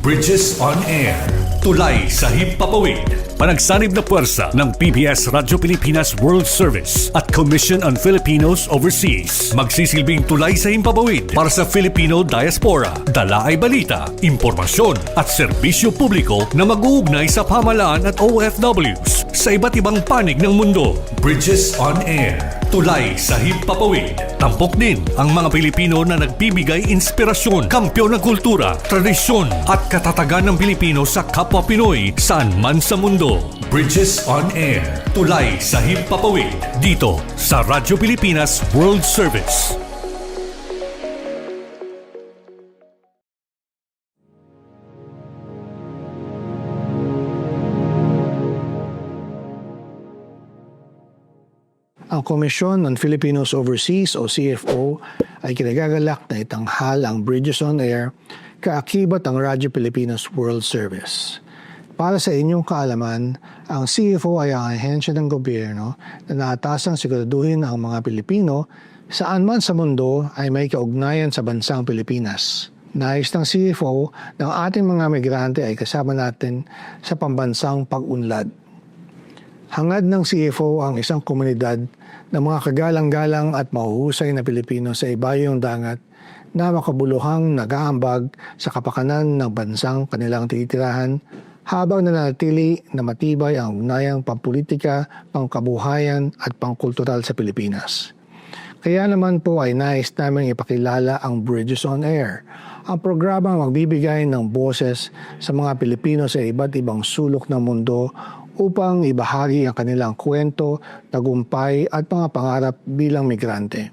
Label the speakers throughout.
Speaker 1: Bridges on Air. Tulay sa himpapawid. Panagsanib na puwersa ng PBS Radyo Pilipinas World Service at Commission on Filipinos Overseas. Magsisilbing tulay sa himpapawid para sa Filipino diaspora. Dala ay balita, impormasyon at serbisyo publiko na mag-uugnay sa pamahalaan at OFWs sa iba't ibang panig ng mundo. Bridges on Air. Tulay sa himpapawid. Tampok din ang mga Pilipino na nagbibigay inspirasyon, kampyon ng kultura, tradisyon at katatagan ng Pilipino sa kapwa Pinoy saan man sa mundo. Bridges on Air. Tulay sa himpapawid. Dito sa Radyo Pilipinas World Service.
Speaker 2: Ang Commission on Filipinos Overseas o CFO ay kinagagalak na itanghal ang Bridges on Air kaakibat ang Radyo Pilipinas World Service. Para sa inyong kaalaman, ang CFO ay ang ahensya ng gobyerno na naatasang siguraduhin ang mga Pilipino saan man sa mundo ay may kaugnayan sa bansang Pilipinas. Nais ng CFO ng ating mga migrante ay kasama natin sa pambansang pag-unlad. Hangad ng CFO ang isang komunidad ng mga kagalang-galang at mahuhusay na Pilipino sa ibayong dagat na makabuluhang nag-aambag sa kapakanan ng bansang kanilang titirahan habang nananatili na matibay ang ugnayang pampolitika, pangkabuhayan at pangkultural sa Pilipinas. Kaya naman po ay nais namin ipakilala ang Bridges on Air, ang programang magbibigay ng boses sa mga Pilipino sa iba't ibang sulok ng mundo upang ibahagi ang kanilang kwento, tagumpay at mga pangarap bilang migrante.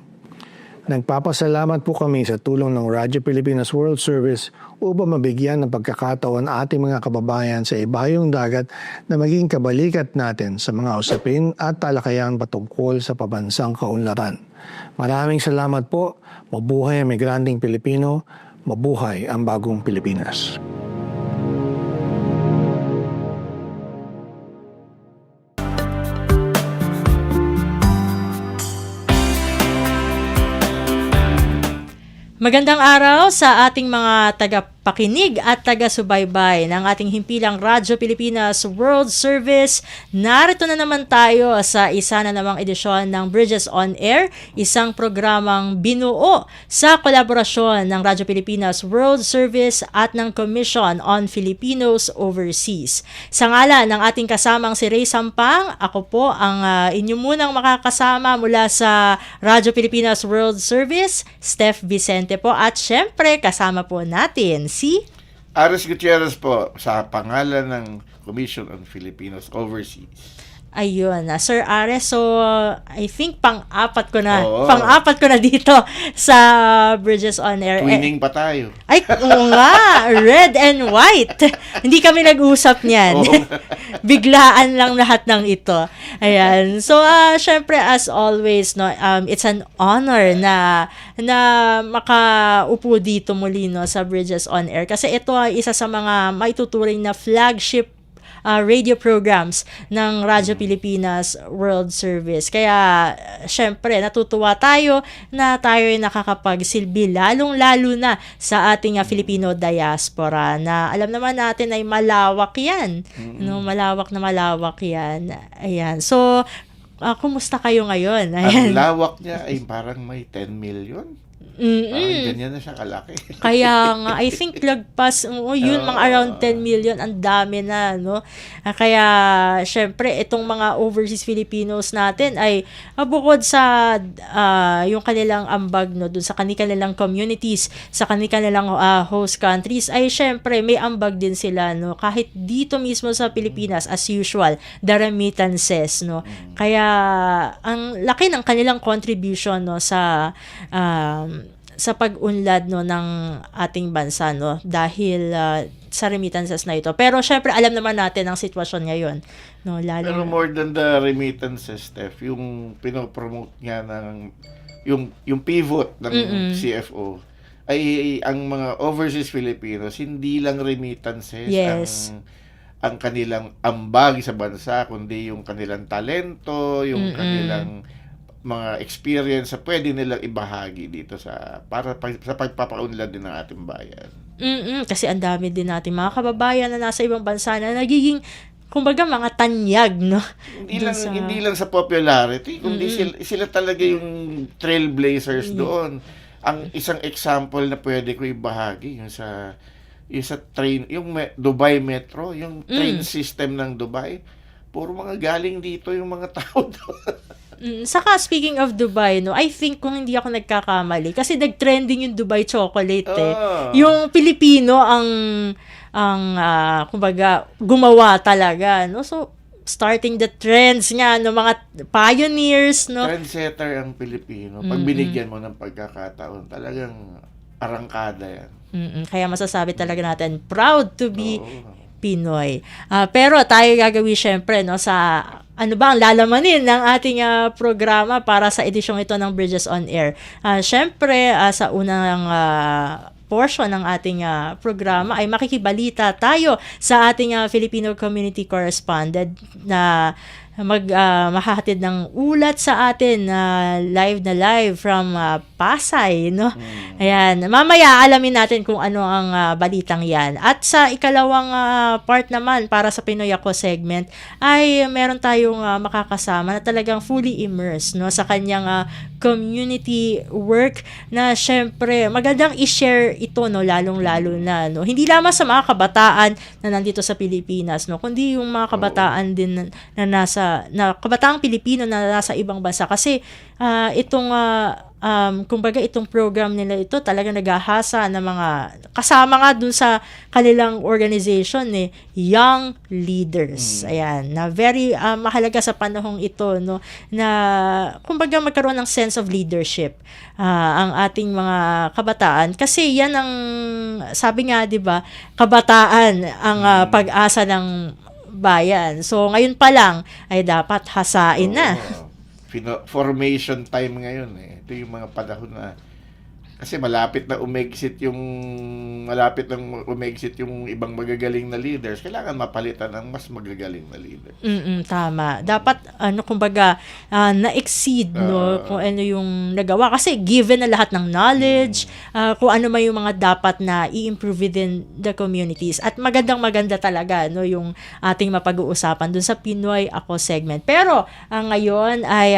Speaker 2: Nagpapasalamat po kami sa tulong ng Radyo Pilipinas World Service upang mabigyan ng pagkakataon ating mga kababayan sa ibayong dagat na maging kabalikat natin sa mga usapin at talakayan patungkol sa pabansang kaunlaran. Maraming salamat po. Mabuhay ang migranteng Pilipino. Mabuhay ang bagong Pilipinas.
Speaker 3: Magandang araw sa ating mga tagapakinig at taga-subaybay ng ating himpilang Radyo Pilipinas World Service. Narito na naman tayo sa isa na namang edisyon ng Bridges on Air, isang programang binuo sa kolaborasyon ng Radyo Pilipinas World Service at ng Commission on Filipinos Overseas. Sa ngalan ng ating kasamang si Ray Sampang, ako po ang inyo munang makakasama mula sa Radyo Pilipinas World Service, Steph Vicente po, at syempre kasama po natin si
Speaker 4: Ares Gutierrez po sa pangalan ng Commission on Filipinos Overseas.
Speaker 3: Ayun, Sir Ares, so I think pang-apat ko na dito sa Bridges on Air.
Speaker 4: Twinning pa tayo.
Speaker 3: Ay, oo nga, red and white. Hindi kami nag-usap niyan. Biglaan lang lahat ng ito. Ayan. So, syempre as always, no, it's an honor na makaupo dito muli, no, sa Bridges on Air kasi ito ay isa sa mga maituturing na flagship radio programs ng Radyo Pilipinas World Service. Kaya, syempre, natutuwa tayo na tayo ay nakakapagsilbi lalong-lalo na sa ating Filipino diaspora na alam naman natin ay malawak yan. No, malawak yan. Ayan. So, kumusta kayo ngayon? Ayan.
Speaker 4: Ang lawak niya ay parang may 10 million. Parang ganyan na siya kalaki.
Speaker 3: Kaya nga, I think lagpas, yun, mga around 10 million, ang dami na, no? Kaya, syempre, itong mga overseas Filipinos natin ay bukod sa yung kanilang ambag, no, dun sa kanilang communities, sa kanilang host countries, ay syempre, may ambag din sila, no? Kahit dito mismo sa Pilipinas, as usual, the remittances, no? Kaya, ang laki ng kanilang contribution, no, sa pag-unlad, no, ng ating bansa, no, dahil sa remittances na ito. Pero syempre alam naman natin ang sitwasyon ngayon, no, lalo.
Speaker 4: Pero more than the remittances, Steph, yung pinopromote niya ng yung pivot ng CFO ay ang mga overseas Filipinos, hindi lang remittances
Speaker 3: Yes.
Speaker 4: ang kanilang ambag sa bansa, kundi yung kanilang talento, yung kanilang mga experience sa pwede nilang ibahagi dito sa pagpapaunlad din ng ating bayan.
Speaker 3: Kasi ang dami din natin mga kababayan na nasa ibang bansa na nagiging kumbaga mga tanyag, no?
Speaker 4: Hindi lang sa popularity, kundi sila talaga yung trailblazers doon. Ang isang example na pwede ko ibahagi yung sa train, yung Dubai Metro, yung train system ng Dubai. Puro mga galing dito yung mga tao doon.
Speaker 3: Saka speaking of Dubai, no, I think kung hindi ako nagkakamali, kasi nag-trending yung Dubai chocolate eh. Yung Pilipino kumbaga gumawa talaga, no. So starting the trends nga no, mga pioneers, no.
Speaker 4: Trendsetter ang Pilipino. Pag binigyan mo ng pagkakataon, talagang arangkada yan.
Speaker 3: Kaya masasabi talaga natin proud to be Pinoy. Pero tayo gagawin syempre no sa ano ba ang lalamanin ng ating programa para sa edisyong ito ng Bridges on Air. Syempre sa unang portion ng ating programa ay makikibalita tayo sa ating Filipino community correspondent na mahahatid ng ulat sa atin live from Pasay, no? Ayan, mamaya alamin natin kung ano ang balitang 'yan. At sa ikalawang part naman para sa Pinoy Ako segment ay meron tayong makakasama na talagang fully immersed no sa kanyang community work na syempre magandang i-share ito no lalong-lalo na no. Hindi lamang sa mga kabataan na nandito sa Pilipinas no, kundi yung mga kabataan din na kabataang Pilipino na nasa ibang bansa kasi kumbaga itong program nila ito talaga naghahasa ng mga kasama nga dun sa kanilang organization young leaders. Ayan, na very mahalaga sa panahong ito no na kumbaga magkaroon ng sense of leadership ang ating mga kabataan kasi yan ang sabi nga 'di ba, kabataan ang pag-asa ng bayan. So ngayon pa lang ay dapat hasain na.
Speaker 4: Formation time ngayon eh. Ito yung mga panahon na kasi malapit na umexit yung ibang magagaling na leaders. Kailangan mapalitan ng mas magagaling na leader.
Speaker 3: Tama. Dapat kumbaga na-exceed no kung ano yung nagawa kasi given na lahat ng knowledge, kung ano man yung mga dapat na i-improve within the communities. At maganda talaga no yung ating mapag-uusapan dun sa Pinoy Ako segment. Pero ngayon ay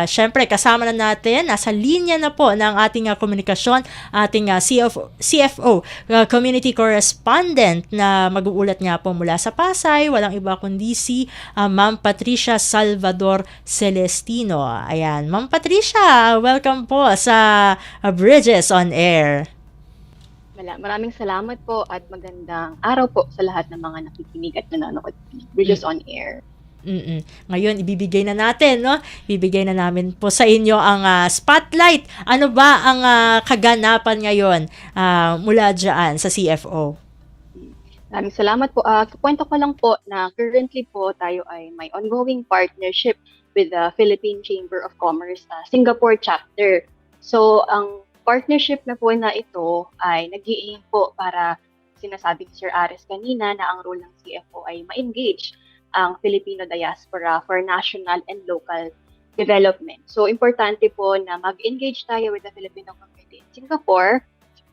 Speaker 3: syempre kasama na natin nasa linya na po ng ating komunikasyon ating CFO, community correspondent na mag-uulat nga po mula sa Pasay, walang iba kundi si Ma'am Patricia Salvador Celestino. Ayan, Ma'am Patricia, welcome po sa Bridges on Air.
Speaker 5: Maraming salamat po at magandang araw po sa lahat ng mga nakikinig at nanonood Bridges on Air.
Speaker 3: Ngayon, ibibigay na natin, no? Ibibigay na namin po sa inyo ang spotlight. Ano ba ang kaganapan ngayon mula dyan sa CFO?
Speaker 5: Maraming salamat po. Kwento ko lang po na currently po tayo ay may ongoing partnership with the Philippine Chamber of Commerce Singapore chapter. So, ang partnership na po na ito ay nag-i-aim po para sinasabi ni Sir Ares kanina na ang role ng CFO ay ma-engage ang Filipino diaspora for national and local development. So, importante po na mag-engage tayo with the Filipino community in Singapore.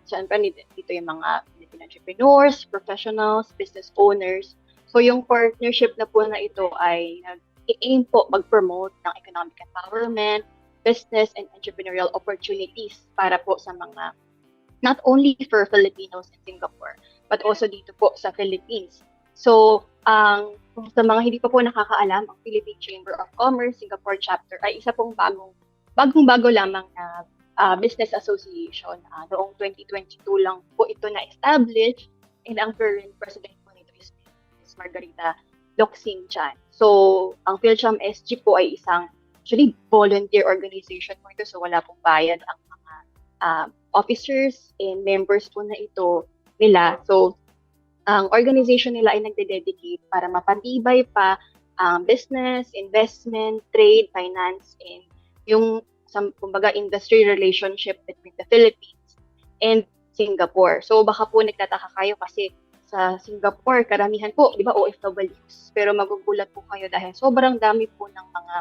Speaker 5: Siyempre, dito yung mga Filipino entrepreneurs, professionals, business owners. So, yung partnership na po na ito ay nag-aim po mag-promote ng economic empowerment, business and entrepreneurial opportunities para po sa mga, not only for Filipinos in Singapore, but also dito po sa Philippines. So, kung sa mga hindi pa po nakakaalam, ang Philippine Chamber of Commerce Singapore Chapter ay isa pong bagong-bago lamang na business association. Noong 2022 lang po ito na-establish and ang current president po nito is Ms. Margarita Locsin Chan. So, ang PhilCham SG po ay isang actually volunteer organization po ito, so wala pong bayad ang mga officers and members po na ito nila. So, ang organization nila ay nagde-dedicate para mapatibay pa ang business, investment, trade, finance, and yung kumbaga industry relationship between the Philippines and Singapore. So baka po nagtataka kayo kasi sa Singapore, karamihan po, di ba, OFWs. Pero magugulat po kayo dahil sobrang dami po ng mga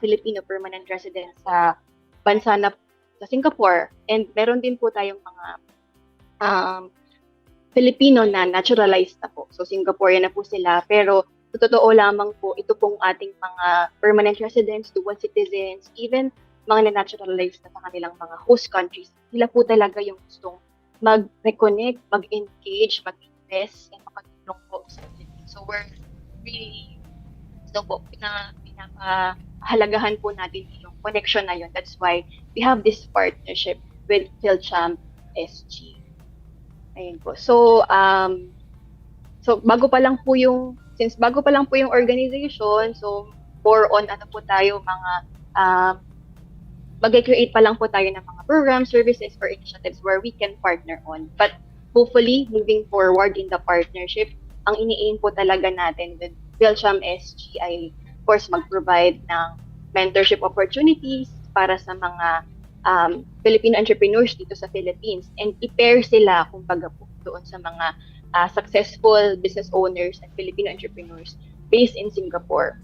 Speaker 5: Filipino permanent residents sa bansa na sa Singapore, and meron din po tayong mga um, Filipino na naturalized na po. So Singaporean na po sila, pero sa totoo lamang po, ito pong ating mga permanent residents, dual citizens, even mga na-naturalized na sa kanilang mga host countries, sila po talaga yung gustong mag-reconnect, mag-engage, mag-invest, and makatulong po sa Philippines. So we're really, so po, pinapahalagahan po natin yung connection na yun. That's why we have this partnership with PhilChamp SG. Ayun po. So bago pa lang po yung organization, so more on ano po tayo, mga mag-create pa lang po tayo ng mga programs, services, or initiatives where we can partner on. But hopefully, moving forward in the partnership, ang ini-aim po talaga natin with PhilChamp SG ay, of course, mag-provide ng mentorship opportunities para sa mga Filipino entrepreneurs dito sa Philippines, and i-pair sila kumbaga po doon sa mga successful business owners and Filipino entrepreneurs based in Singapore.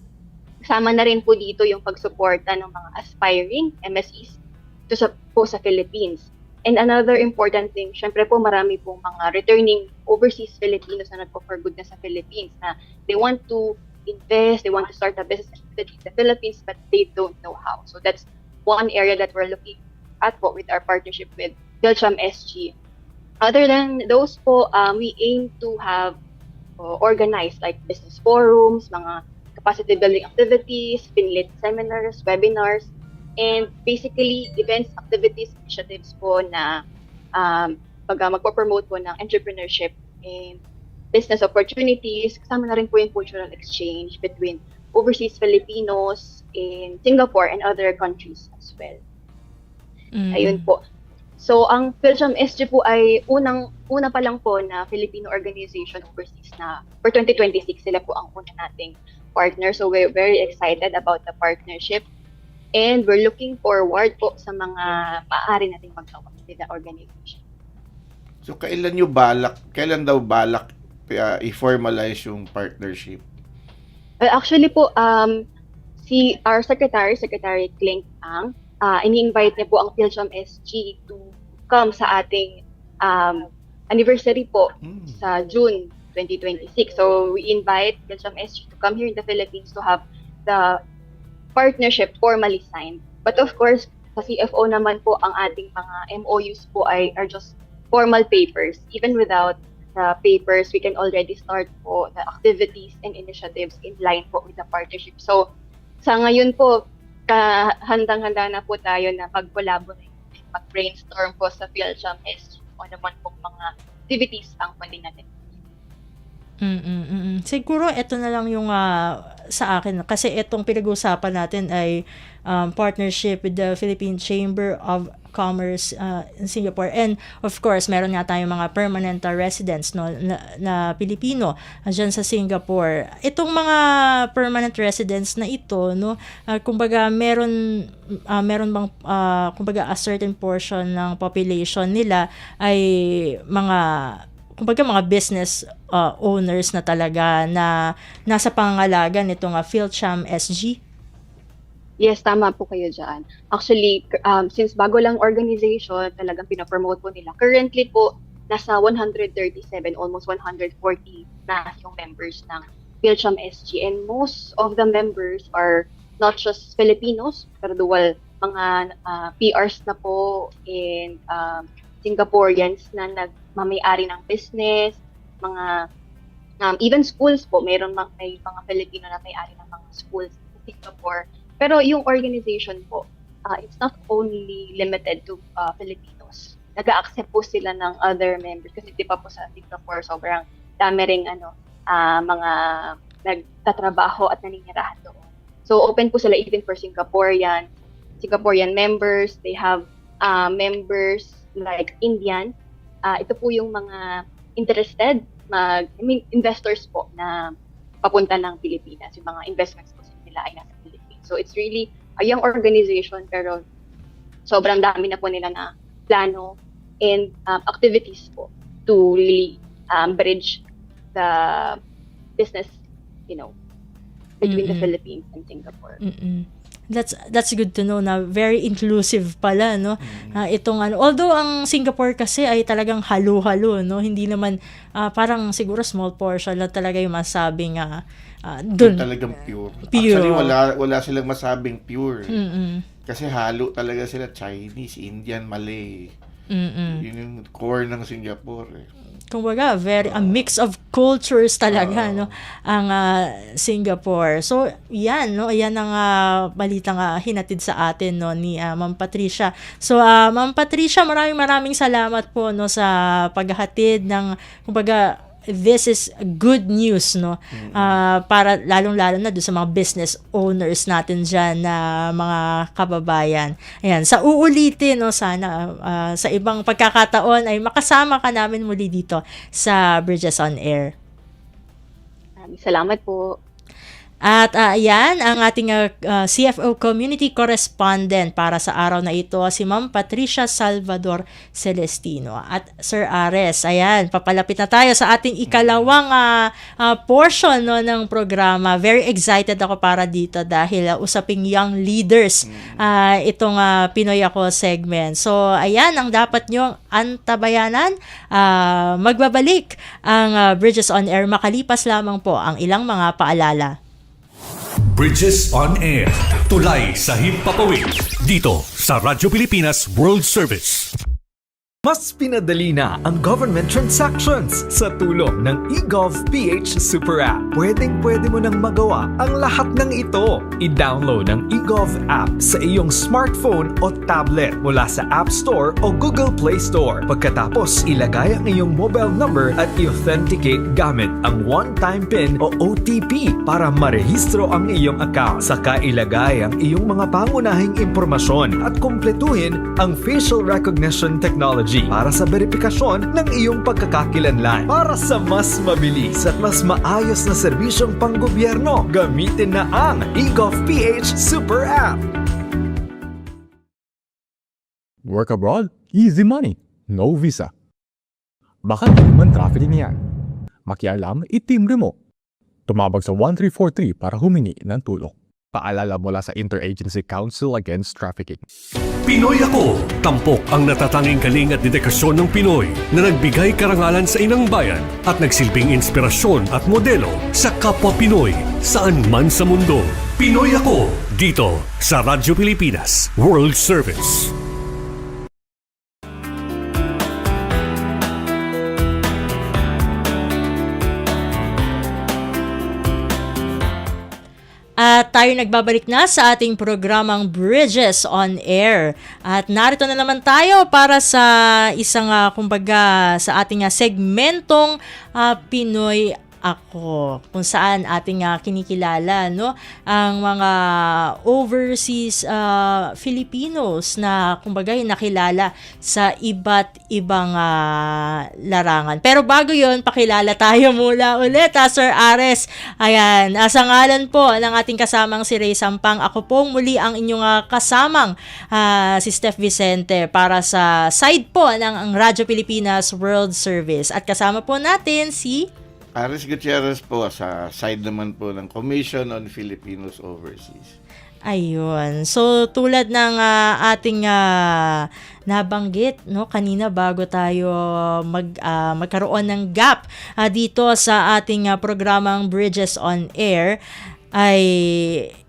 Speaker 5: Kasama na rin po dito yung pagsuporta ng mga aspiring MSEs dito sa Philippines. And another important thing, syempre po marami pong mga returning overseas Filipinos na nagpo-for good na sa Philippines na they want to invest, they want to start a business in the Philippines, but they don't know how. So that's one area that we're looking at po with our partnership with PhilChamp SG. Other than those po, we aim to have organized like business forums, mga capacity building activities, Finlit seminars, webinars, and basically events, activities, initiatives po na magpo-promote po ng entrepreneurship and business opportunities. Kasama na rin po yung cultural exchange between overseas Filipinos in Singapore and other countries as well. Ayun po. So, ang PhilChamp SG po ay una pa lang po na Filipino organization overseas na for 2026, sila po ang una nating partner. So, we're very excited about the partnership, and we're looking forward po sa mga maaari nating magawa with the organization.
Speaker 4: So kailan daw balak i-formalize yung partnership?
Speaker 5: Actually po, si our Secretary Clink Ang, ini-invite niya po ang PhilChamp SG to come sa ating anniversary po sa June 2026. So we invite PhilChamp SG to come here in the Philippines to have the partnership formally signed. But of course, sa CFO naman po, ang ating mga MOUs po are just formal papers. Even without the papers, we can already start po the activities and initiatives in line po with the partnership. So sa ngayon po, handang-handa na po tayo na mag-collaborate, mag-brainstorm po sa PhilChamp SG o naman po mga activities ang pwede natin.
Speaker 3: Siguro ito na lang yung sa akin, kasi itong pinag-uusapan natin ay partnership with the Philippine Chamber of Commerce in Singapore, and of course meron nga tayong mga permanent residents na Pilipino diyan sa Singapore. Itong mga permanent residents na ito, kumbaga meron bang kumbaga a certain portion ng population nila ay mga business owners na talaga na nasa pangangalaga nitong PhilChamp SG?
Speaker 5: Yes, tama po kayo dyan. Actually, since bago lang organization, talagang pinapromote po nila. Currently po, nasa 137, almost 140 na yung members ng PhilChamp SG. And most of the members are not just Filipinos, pero dual mga PRs na po and Singaporeans na nagmamayari ng business, mga even schools po, may mga Filipino na may-ari ng mga schools sa Singapore. Pero yung organization po, it's not only limited to Filipinos. Nag-a-accept po sila ng other members kasi di pa po sa Singapore sobrang dami ring mga nagtatrabaho at naninirahan doon. So open po sila even for Singaporean members. They have members like Indian. Ito po yung mga interested investors po na papunta ng Pilipinas. Yung mga investments po nila ay nasa Pilipinas. So it's really a young organization, pero sobrang dami na po nila na plano and activities po to really bridge the business, between the Philippines and Singapore.
Speaker 3: That's good to know na very inclusive pala, no? Itong although ang Singapore kasi ay talagang halo-halo, no? Hindi naman parang siguro small portion lang talaga yung masabing dun.
Speaker 4: Talagang pure.
Speaker 3: Pure.
Speaker 4: Actually, wala silang masabing pure. Kasi halo talaga sila, Chinese, Indian, Malay. Yun yung core ng Singapore.
Speaker 3: Kumbaga, a mix of cultures talaga, no, ang Singapore. So, yan, no, yan ang balitang hinatid sa atin, no, ni Ma'am Patricia. So, Ma'am Patricia, maraming salamat po, no, sa paghahatid ng, kumbaga, this is good news, no, para lalong-lalo na doon sa mga business owners natin dyan na mga kababayan. Ayan, sa uulitin, no, sana sa ibang pagkakataon ay makasama ka namin muli dito sa Bridges on Air.
Speaker 5: Salamat po.
Speaker 3: At ayan, ang ating CFO Community Correspondent para sa araw na ito, si Ma'am Patricia Salvador Celestino. At Sir Ares, ayan, papalapit na tayo sa ating ikalawang portion, no, ng programa. Very excited ako para dito dahil usaping young leaders itong Pinoy Ako segment. So, ayan, ang dapat nyong antabayanan, magbabalik ang Bridges on Air makalipas lamang po ang ilang mga paalala.
Speaker 1: Bridges on Air. Tulay sa Himpapawid. Dito sa Radyo Pilipinas World Service.
Speaker 6: Mas pinadali na ang government transactions sa tulong ng eGovPH Super App. Pwedeng-pwede mo nang magawa ang lahat ng ito. I-download ang eGov app sa iyong smartphone o tablet mula sa App Store o Google Play Store. Pagkatapos, ilagay ang iyong mobile number at i-authenticate gamit ang one-time PIN o OTP para marehistro ang iyong account. Saka ilagay ang iyong mga pangunahing impormasyon at kumpletuhin ang facial recognition technology para sa verifikasyon ng iyong pagkakakilanlan. Para sa mas mabilis at mas maayos na serbisyong panggobyerno, gamitin na ang eGovPH Super App.
Speaker 7: Work abroad? Easy money. No visa. Baka naman trafficking yan. Makialam, itimbre mo. Tumawag sa 1343 para humingi ng tulong. Paalala mula sa Interagency Council Against Trafficking.
Speaker 1: Pinoy Ako! Tampok ang natatanging galing at dedikasyon ng Pinoy na nagbigay karangalan sa inang bayan at nagsilbing inspirasyon at modelo sa kapwa Pinoy saan man sa mundo. Pinoy Ako! Dito sa Radyo Pilipinas World Service.
Speaker 3: At tayo nagbabalik na sa ating programang Bridges on Air. At narito na naman tayo para sa isang kumbaga sa ating segmentong Pinoy Ako, kung saan ating kinikilala, no, ang mga overseas Filipinos na kumbaga nakilala sa iba't ibang larangan. Pero bago yon, pakilala tayo mula ulit, Sir Ares. Ayan, sa ngalan po ng ating kasamang si Ray Sampang, ako pong muli ang inyong kasamang si Steph Vicente para sa side po ng Radyo Pilipinas World Service. At kasama po natin si
Speaker 4: Ares Gutierrez po sa side naman po ng Commission on Filipinos Overseas.
Speaker 3: Ayun. So, tulad ng ating nabanggit, no, kanina bago tayo magkaroon ng gap dito sa ating programang Bridges on Air, ay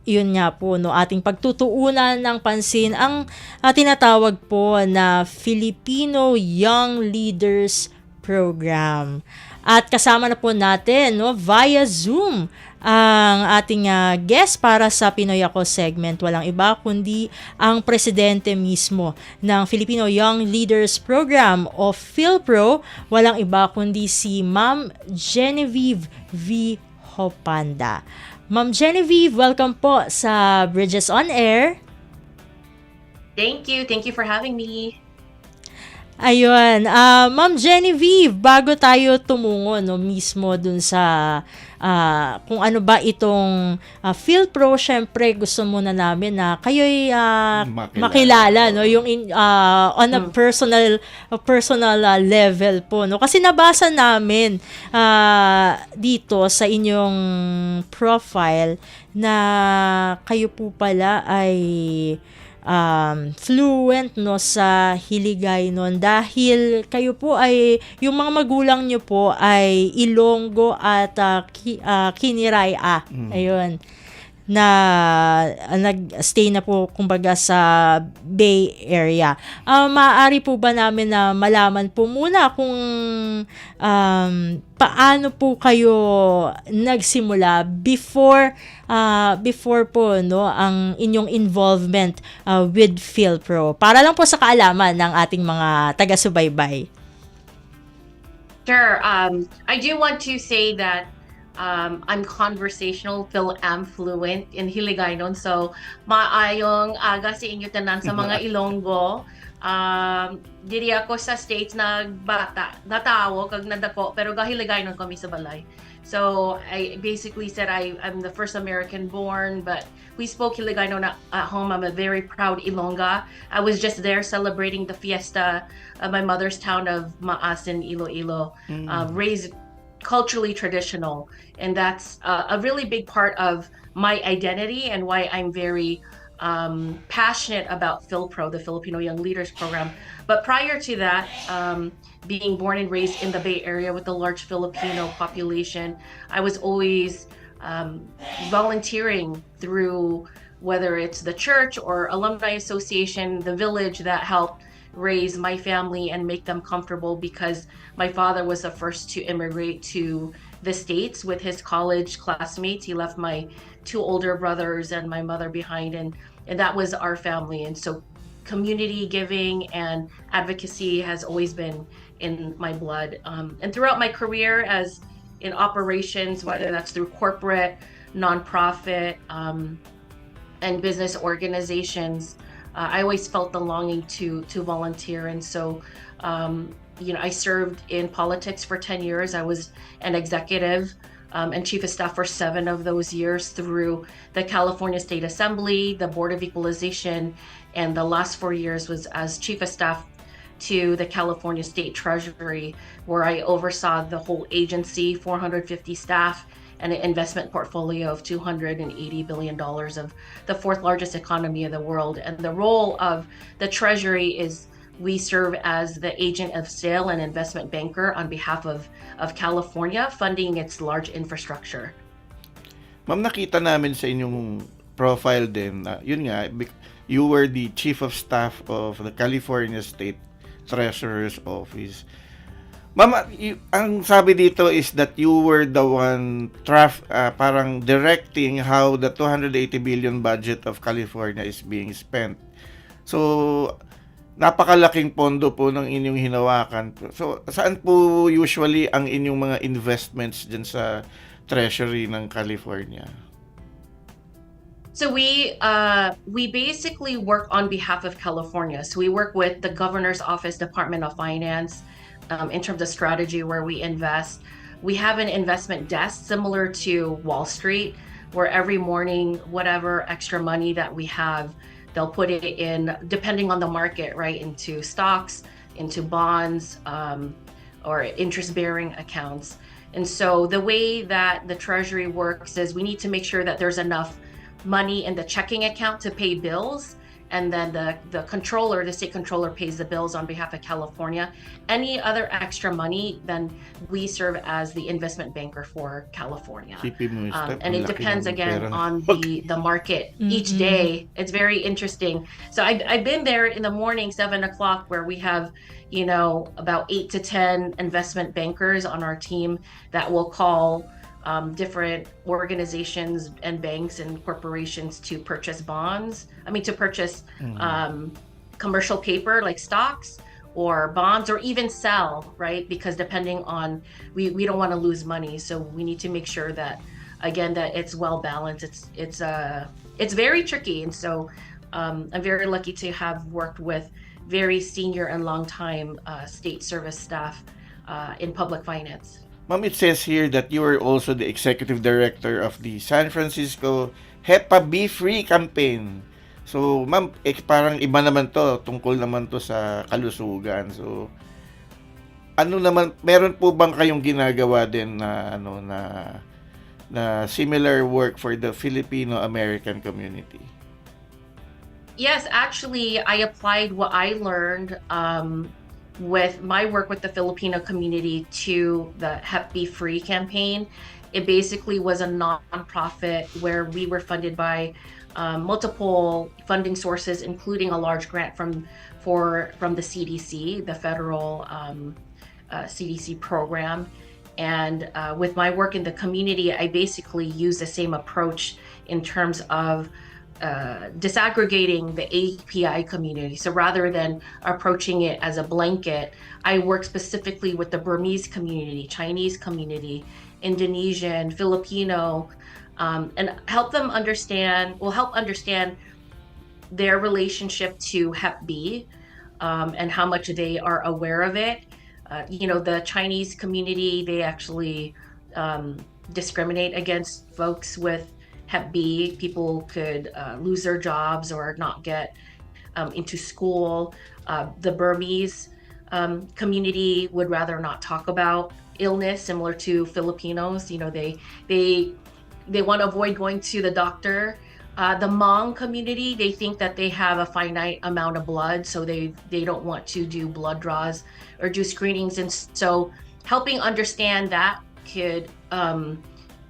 Speaker 3: yun nga po, no, ating pagtutuunan ng pansin ang tinatawag po na Filipino Young Leaders Program. At kasama na po natin, no, via Zoom ang ating guest para sa Pinoy Ako segment. Walang iba kundi ang presidente mismo ng Filipino Young Leaders Program o PhilPro. Walang iba kundi si Ma'am Genevieve V. Hopanda. Ma'am Genevieve, welcome po sa Bridges on Air.
Speaker 8: Thank you for having me.
Speaker 3: Ayun, Ma'am Genevieve, bago tayo tumungo no mismo dun sa kung ano ba itong PhilPro, syempre gusto muna namin na kayo'y makilala no yung on a personal level po no, kasi nabasa namin dito sa inyong profile na kayo po pala ay fluent no sa Hiligaynon dahil kayo po ay yung mga magulang nyo po ay Ilonggo at Kiniraya. Ayun. Na nag-stay na po kumbaga sa Bay Area. Maaari po ba namin na malaman po muna kung paano po kayo nagsimula before po no ang inyong involvement with PhilPro, para lang po sa kaalaman ng ating mga taga-subaybay.
Speaker 8: Sure. I do want to say that I'm conversational, am fluent in Hiligaynon. So, maayong aga sa inyo tanan sa mga Ilonggo. Diri ako sa States nagbata, natawo kag nadako, pero gahiligaynon kami sa balay. So, I basically said I'm the first American born, but we spoke Hiligaynon at home. I'm a very proud Ilongga. I was just there celebrating the fiesta of my mother's town of Maasin, Iloilo. Raised culturally traditional, and that's a really big part of my identity and why I'm very passionate about PhilPro, the Filipino Young Leaders Program. But prior to that, being born and raised in the Bay Area with a large Filipino population, I was always volunteering through, whether it's the church or alumni association, the village that helped raise my family and make them comfortable, because my father was the first to immigrate to the States with his college classmates. He left my two older brothers and my mother behind, and that was our family. And so community giving and advocacy has always been in my blood. And throughout my career as in operations, whether that's through corporate, nonprofit, and business organizations, I always felt the longing to volunteer. And so, I served in politics for 10 years. I was an executive and chief of staff for 7 of those years through the California State Assembly, the Board of Equalization, and the last 4 years was as chief of staff to the California State Treasury, where I oversaw the whole agency, 450 staff, and an investment portfolio of $280 billion of the 4th largest economy of the world. And the role of the Treasury is we serve as the agent of sale and investment banker on behalf of California, funding its large infrastructure.
Speaker 4: Ma'am, nakita namin sa inyong profile din, yun nga, you were the Chief of Staff of the California State Treasurer's Office. Ma'am, ang sabi dito is that you were the one parang directing how the 280 billion budget of California is being spent. So, napakalaking pondo po ng inyong hinawakan. So, saan po usually ang inyong mga investments dyan sa Treasury ng California?
Speaker 8: So we basically work on behalf of California. So we work with the Governor's Office, Department of Finance, in terms of strategy where we invest. We have an investment desk similar to Wall Street, where every morning, whatever extra money that we have, they'll put it in, depending on the market, right, into stocks, into bonds, or interest-bearing accounts. And so the way that the Treasury works is we need to make sure that there's enough money in the checking account to pay bills, and then the controller, the state controller, pays the bills on behalf of California. Any other extra money, then we serve as the investment banker for California. And it depends again on the market each day. It's very interesting. So I've been there in the morning, 7 o'clock, where we have about 8 to 10 investment bankers on our team that will call different organizations and banks and corporations to purchase bonds. To purchase commercial paper like stocks or bonds, or even sell, right? Because depending on, we don't want to lose money, so we need to make sure that, again, that it's well balanced. It's very tricky, and so I'm very lucky to have worked with very senior and long-time state service staff in public finance.
Speaker 4: Ma'am, it says here that you are also the executive director of the San Francisco HEPA Be Free campaign. So, ma'am, parang iba naman to, tungkol naman to sa kalusugan. So, ano naman, meron po bang kayong ginagawa din na na similar work for the Filipino-American community?
Speaker 8: Yes, actually, I applied what I learned with my work with the Filipino community to the Hep B Free campaign. It basically was a nonprofit where we were funded by multiple funding sources, including a large grant from the CDC, the federal CDC program. And with my work in the community, I basically use the same approach in terms of disaggregating the API community. So rather than approaching it as a blanket, I work specifically with the Burmese community, Chinese community, Indonesian, Filipino, and help understand their relationship to Hep B and how much they are aware of it. The Chinese community, they actually discriminate against folks with Hep B. People could lose their jobs or not get into school. The Burmese community would rather not talk about illness, similar to Filipinos. They want to avoid going to the doctor. The Hmong community, they think that they have a finite amount of blood, so they don't want to do blood draws or do screenings. And so helping understand that could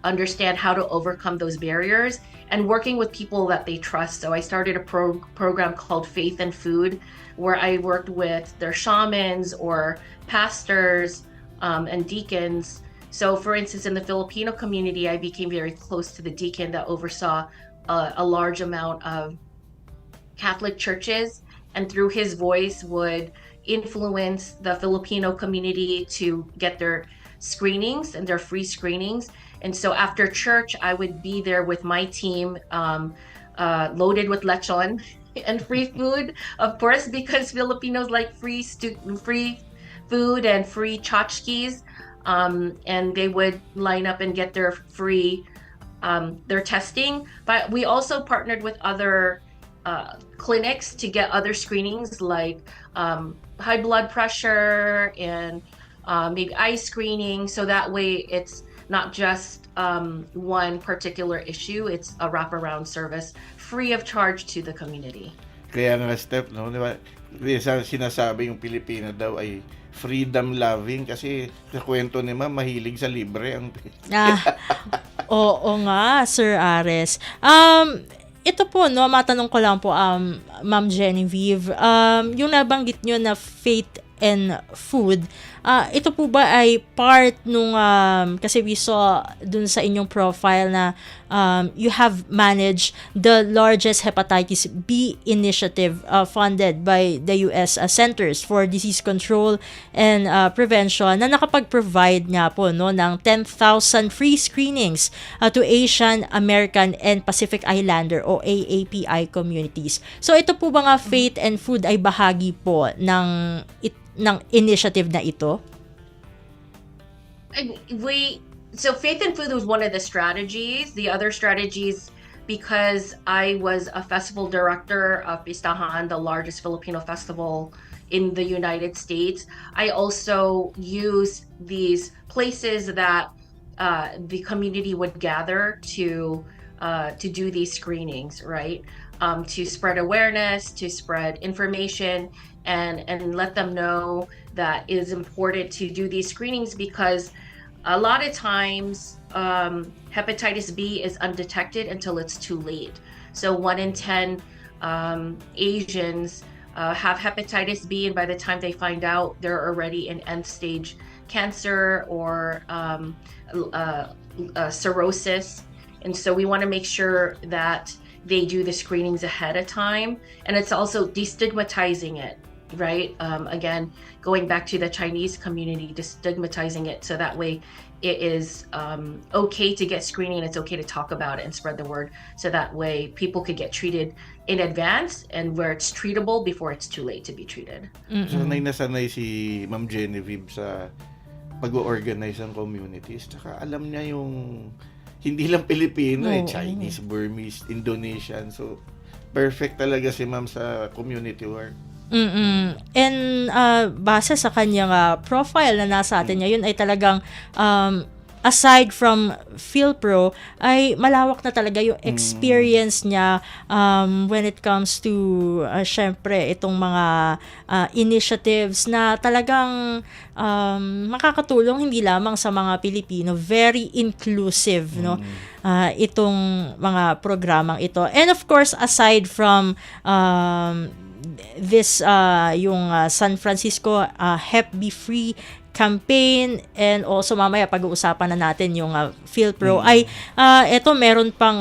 Speaker 8: understand how to overcome those barriers and working with people that they trust. So I started a program called Faith and Food, where I worked with their shamans or pastors and deacons. So for instance, in the Filipino community, I became very close to the deacon that oversaw a large amount of Catholic churches, and through his voice would influence the Filipino community to get their screenings and their free screenings. And so after church, I would be there with my team, loaded with lechon and free food, of course, because Filipinos like free food and free tchotchkes. And they would line up and get their free their testing. But we also partnered with other clinics to get other screenings, like high blood pressure and maybe eye screening. So that way it's not just one particular issue, it's a wraparound service free of charge to the community.
Speaker 4: Kaya nga, Steph, no, di ba? Sinasabi yung Pilipino daw ay freedom loving kasi sa kwento ni Ma'am, mahilig sa libre ang
Speaker 3: Oo nga, Sir Ares. Ito po, no, matanong ko lang po, Ma'am Genevieve, yung nabanggit nyo na faith and food, ito po ba ay part nung, kasi we saw dun sa inyong profile na you have managed the largest hepatitis B initiative funded by the U.S. Centers for Disease Control and Prevention, na nakapag-provide nga po, no, ng 10,000 free screenings to Asian, American, and Pacific Islander o AAPI communities. So ito po ba nga faith and food ay bahagi po ng initiative na ito?
Speaker 8: So Faith and Food was one of the strategies. The other strategies, because I was a festival director of Pistahan, the largest Filipino festival in the United States, I also used these places that the community would gather to do these screenings, right? To spread awareness, to spread information, and let them know that it is important to do these screenings, because a lot of times hepatitis B is undetected until it's too late. So 1 in 10 Asians have hepatitis B, and by the time they find out, they're already in end stage cancer or cirrhosis. And so we want to make sure that they do the screenings ahead of time, and it's also destigmatizing it, right? Again, going back to the Chinese community, destigmatizing it, so that way it is okay to get screening. It's okay to talk about it and spread the word, so that way people could get treated in advance and where it's treatable before it's too late to be treated.
Speaker 4: Sanay na sanay si Ma'am Genevieve sa pag-organize ng communities. Tsaka alam niya yung hindi lang Pilipino,
Speaker 3: Oo.
Speaker 4: Chinese, Burmese, Indonesian. So, perfect talaga si Ma'am sa community work.
Speaker 3: And base sa kanyang profile na nasa atin ngayon ay talagang aside from PhilPro ay malawak na talaga yung experience niya when it comes to syempre itong mga initiatives na talagang makakatulong hindi lamang sa mga Pilipino, very inclusive, no, itong mga programang ito. And of course, aside from this yung San Francisco Hep B Free campaign, and also mamaya pag-uusapan na natin yung PhilPro, ay eto meron pang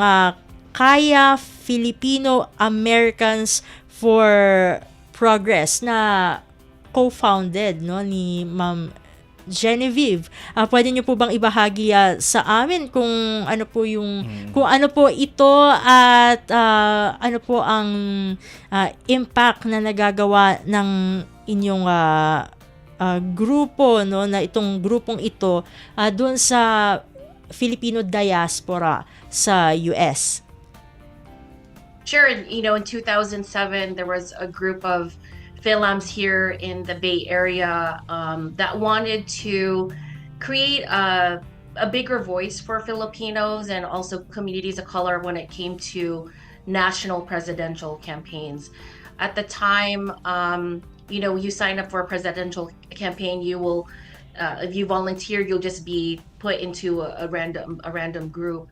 Speaker 3: Kaya Filipino Americans for Progress na co-founded, no, ni Ma'am Genevieve. Pwede niyo po bang ibahagi sa amin kung ano po yung kung ano po ito at ano po ang impact na nagagawa ng inyong grupo, no, na itong grupong ito doon sa Filipino diaspora sa US?
Speaker 8: Sure. You know, in 2007, there was a group of Philams here in the Bay Area that wanted to create a bigger voice for Filipinos and also communities of color when it came to national presidential campaigns. At the time, you know, you sign up for a presidential campaign, you will, if you volunteer, you'll just be put into a random group.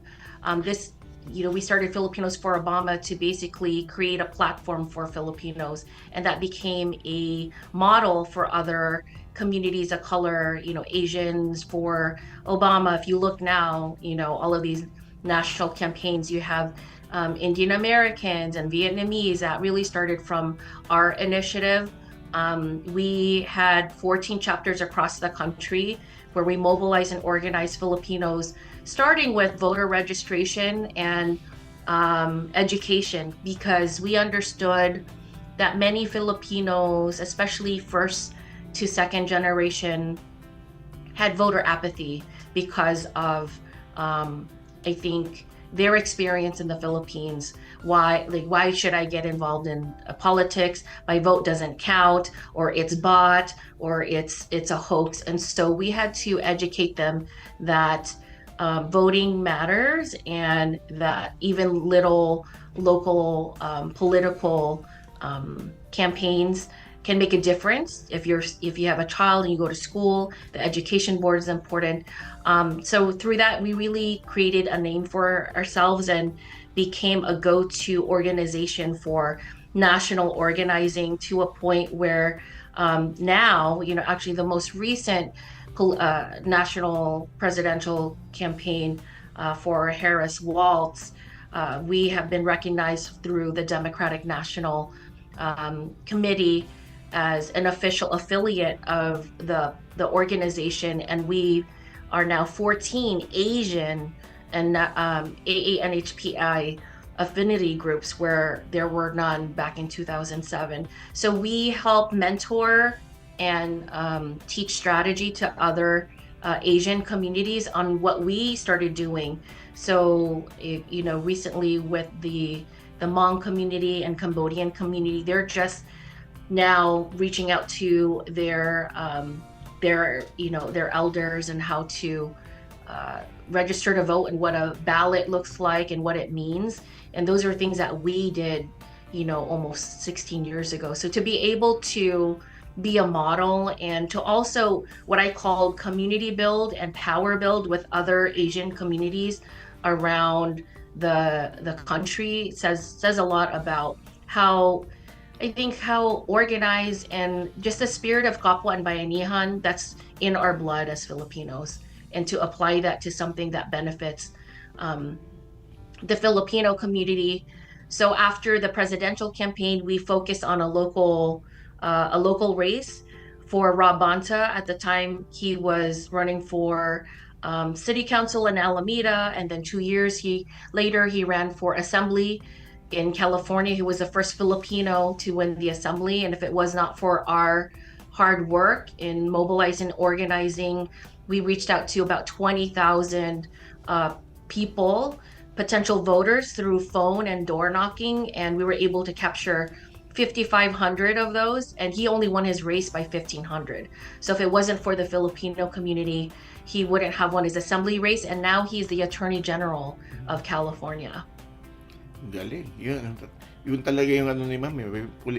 Speaker 8: You know, we started Filipinos for Obama to basically create a platform for Filipinos, and that became a model for other communities of color, you know, Asians for Obama. If you look now, you know, all of these national campaigns, you have Indian Americans and Vietnamese. That really started from our initiative. We had 14 chapters across the country where we mobilized and organized Filipinos, starting with voter registration and education, because we understood that many Filipinos, especially first to second generation, had voter apathy because of, I think, their experience in the Philippines. Why should I get involved in politics? My vote doesn't count, or it's bought, or it's a hoax. And so we had to educate them that voting matters, and that even little local political campaigns can make a difference. If you have a child and you go to school, the education board is important. So through that, we really created a name for ourselves and became a go-to organization for national organizing, to a point where now, you know, actually the most recent national presidential campaign for Harris Walz, we have been recognized through the Democratic National Committee as an official affiliate of the organization, and we are now 14 Asian and AANHPI affinity groups where there were none back in 2007. So we help mentor and teach strategy to other Asian communities on what we started doing. So, you know, recently with the Hmong community and Cambodian community, they're just now reaching out to their elders and how to register to vote and what a ballot looks like and what it means. And those are things that we did, you know, almost 16 years ago. So to be able to be a model and to also what I call community build and power build with other Asian communities around the country says a lot about how, I think, how organized and just the spirit of kapwa and bayanihan that's in our blood as Filipinos, and to apply that to something that benefits the Filipino community. So after the presidential campaign, we focused on a local race for Rob Bonta. At the time, he was running for city council in Alameda, and then 2 years later he ran for assembly in California. He was the first Filipino to win the assembly, and if it was not for our hard work in mobilizing, organizing, we reached out to about 20,000 people, potential voters, through phone and door knocking, and we were able to capture 5,500 of those, and he only won his race by 1,500. So if it wasn't for the Filipino community, he wouldn't have won his assembly race, and now he's the Attorney General of California.
Speaker 4: Galing. Yun talaga yung ano ni ma'am,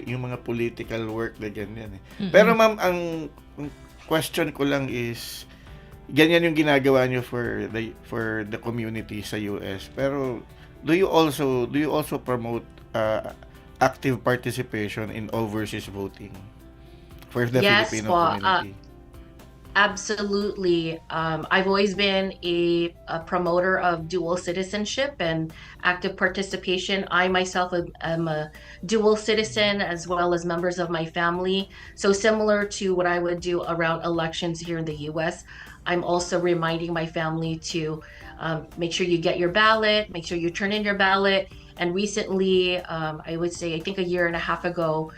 Speaker 4: yung mga political work na ganyan eh. Pero ma'am, ang question ko lang is, ganyan yung ginagawa nyo for the community sa US. Pero do you also promote active participation in overseas voting for the
Speaker 8: Yes
Speaker 4: Filipino
Speaker 8: po.
Speaker 4: community?
Speaker 8: Absolutely. I've always been a promoter of dual citizenship and active participation. I myself am a dual citizen, as well as members of my family. So similar to what I would do around elections here in the US, I'm also reminding my family to make sure you get your ballot, make sure you turn in your ballot. And recently, I would say, I think a year and a half ago,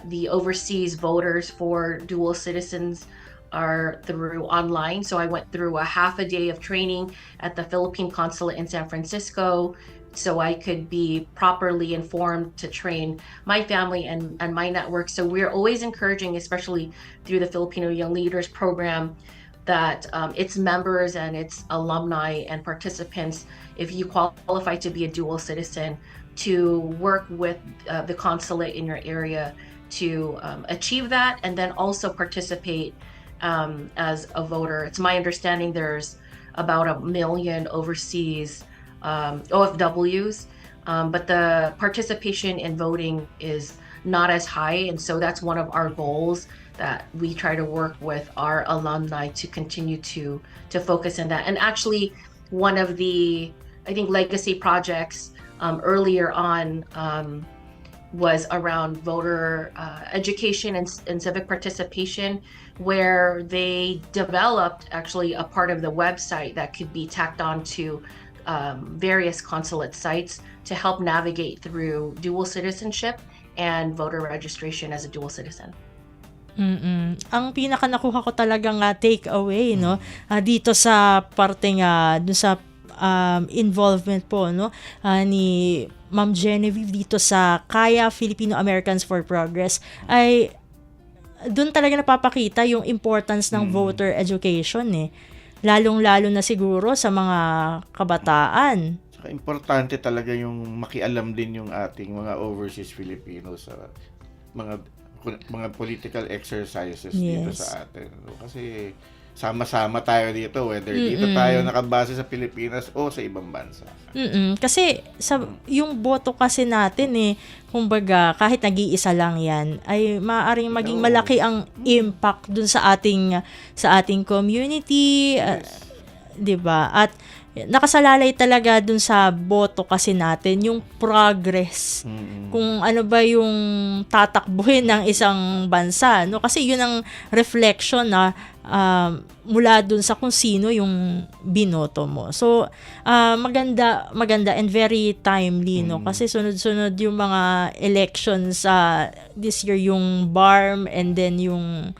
Speaker 8: the overseas voters for dual citizens are through online. So I went through a half a day of training at the Philippine consulate in San Francisco, so I could be properly informed to train my family and my network. So we're always encouraging, especially through the Filipino Young Leaders Program, that its members and its alumni and participants, if you qualify to be a dual citizen, to work with the consulate in your area to achieve that, and then also participate as a voter. It's my understanding there's about 1 million overseas OFWs, but the participation in voting is not as high, and so that's one of our goals, that we try to work with our alumni to continue to focus on that. And actually, one of the, I think, legacy projects earlier on was around voter education and civic participation, where they developed actually a part of the website that could be tacked on to various consulate sites to help navigate through dual citizenship and voter registration as a dual citizen.
Speaker 3: Ang pinaka nakuha ko talagang take away, no, dito sa parteng dun sa involvement po, no, ni Ma'am Genevieve dito sa Kaya Filipino Americans for Progress, ay doon talaga napapakita yung importance ng voter education eh. Lalong-lalo na siguro sa mga kabataan.
Speaker 4: Saka importante talaga yung makialam din yung ating mga overseas Filipinos sa mga political exercises dito sa atin. Kasi sama-sama tayo dito, whether dito tayo nakabase sa Pilipinas o sa ibang bansa.
Speaker 3: Kasi yung boto kasi natin kumbaga kahit nag-iisa lang yan, ay maaaring maging malaki ang impact dun sa ating community, 'di ba? At nakasalalay talaga dun sa boto kasi natin yung progress. Kung ano ba yung tatakbuhin ng isang bansa, no? Kasi yun ang reflection na mula dun sa kung sino yung binoto mo. So maganda and very timely, no? Kasi sunod-sunod yung mga elections this year, yung BARM, and then yung